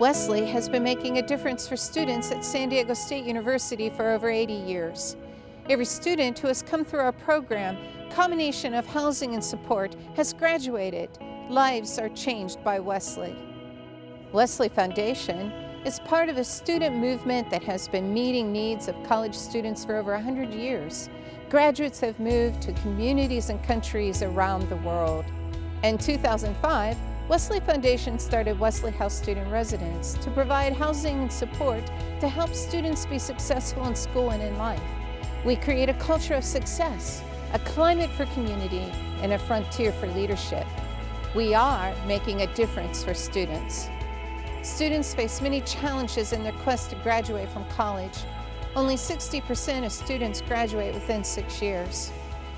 Wesley has been making a difference for students at San Diego State University for over 80 years. Every student who has come through our program, combination of housing and support, has graduated. Lives are changed by Wesley. Wesley Foundation is part of a student movement that has been meeting needs of college students for over 100 years. Graduates have moved to communities and countries around the world. In 2005, Wesley Foundation started Wesley House Student Residence to provide housing and support to help students be successful in school and in life. We create a culture of success, a climate for community, and a frontier for leadership. We are making a difference for students. Students face many challenges in their quest to graduate from college. Only 60% of students graduate within 6 years.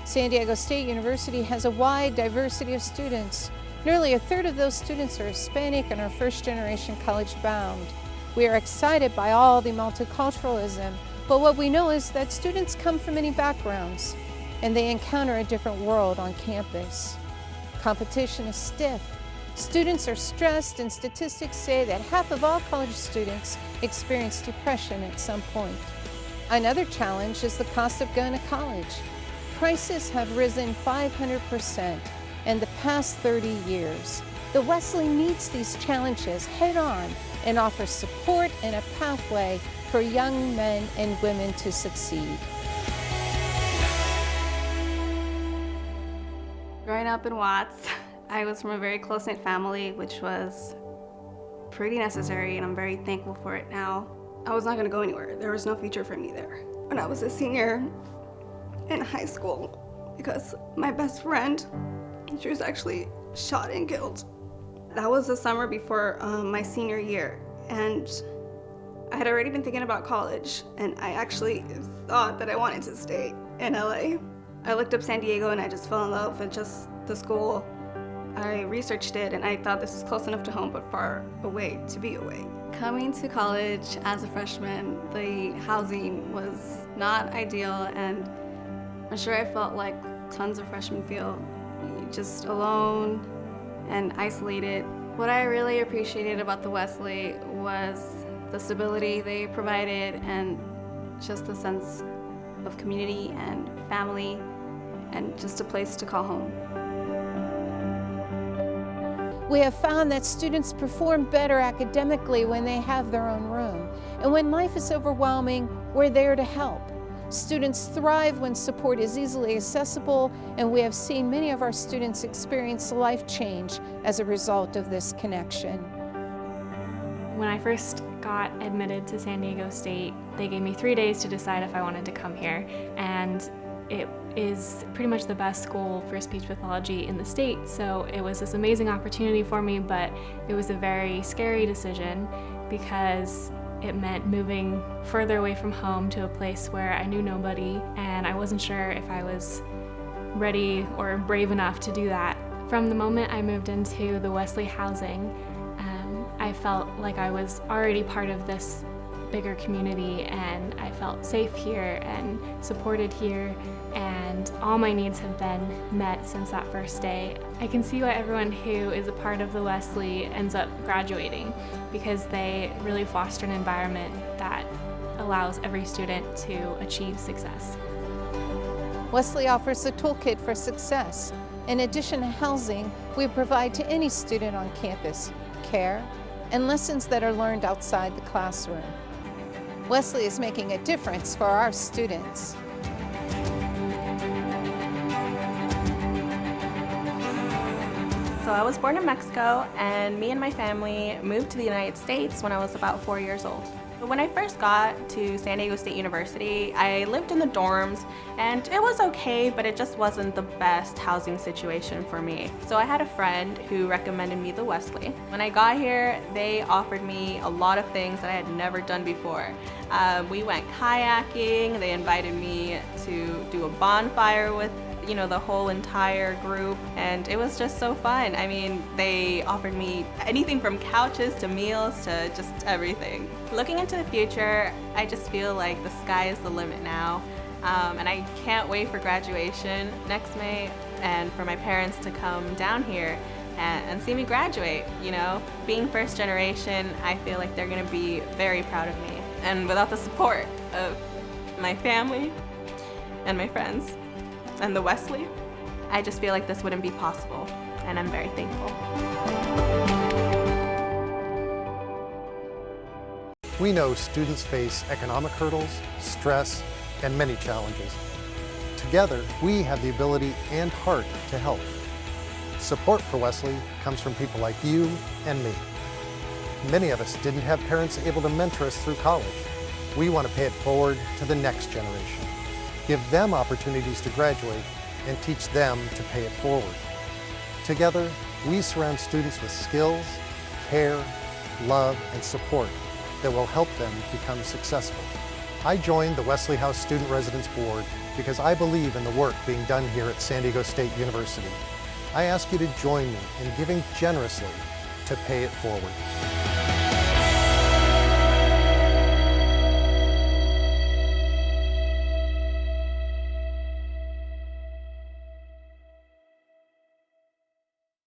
San Diego State University has a wide diversity of students. Nearly a third of those students are Hispanic and are first-generation college-bound. We are excited by all the multiculturalism, but what we know is that students come from many backgrounds, and they encounter a different world on campus. Competition is stiff. Students are stressed, and statistics say that half of all college students experience depression at some point. Another challenge is the cost of going to college. Prices have risen 500% in the past 30 years. The Wesley meets these challenges head-on and offers support and a pathway for young men and women to succeed. Growing up in Watts, I was from a very close-knit family, which was pretty necessary, and I'm very thankful for it now. I was not going to go anywhere. There was no future for me there. When I was a senior in high school, because my best friend, she was actually shot and killed. That was the summer before my senior year, and I had already been thinking about college, and I actually thought that I wanted to stay in LA. I looked up San Diego and I just fell in love with just the school. I researched it and I thought this was close enough to home but far away to be away. Coming to college as a freshman, the housing was not ideal, and I'm sure I felt like tons of freshmen feel, just alone and isolated. What I really appreciated about the Wesley was the stability they provided and just the sense of community and family and just a place to call home. We have found that students perform better academically when they have their own room. And when life is overwhelming, we're there to help. Students thrive when support is easily accessible, and we have seen many of our students experience life change as a result of this connection. When I first got admitted to San Diego State, they gave me 3 days to decide if I wanted to come here, and it is pretty much the best school for speech pathology in the state, so it was this amazing opportunity for me, but it was a very scary decision because it meant moving further away from home to a place where I knew nobody, and I wasn't sure if I was ready or brave enough to do that. From the moment I moved into the Wesley housing, I felt like I was already part of this bigger community, and I felt safe here and supported here, and all my needs have been met since that first day. I can see why everyone who is a part of the Wesley ends up graduating, because they really foster an environment that allows every student to achieve success. Wesley offers a toolkit for success. In addition to housing, we provide to any student on campus care and lessons that are learned outside the classroom. Wesley is making a difference for our students. So I was born in Mexico, and me and my family moved to the United States when I was about 4 years old. When I first got to San Diego State University, I lived in the dorms, and it was okay, but it just wasn't the best housing situation for me. So I had a friend who recommended me the Wesley. When I got here, they offered me a lot of things that I had never done before. We went kayaking, they invited me to do a bonfire with the whole entire group, and it was just so fun. I mean, they offered me anything from couches to meals to just everything. Looking into the future, I just feel like the sky is the limit now, and I can't wait for graduation next May and for my parents to come down here and see me graduate, you know. Being first generation, I feel like they're gonna be very proud of me. And without the support of my family and my friends and the Wesley, I just feel like this wouldn't be possible, and I'm very thankful. We know students face economic hurdles, stress, and many challenges. Together, we have the ability and heart to help. Support for Wesley comes from people like you and me. Many of us didn't have parents able to mentor us through college. We want to pay it forward to the next generation, give them opportunities to graduate, and teach them to pay it forward. Together, we surround students with skills, care, love, and support that will help them become successful. I joined the Wesley House Student Residence Board because I believe in the work being done here at San Diego State University. I ask you to join me in giving generously to pay it forward.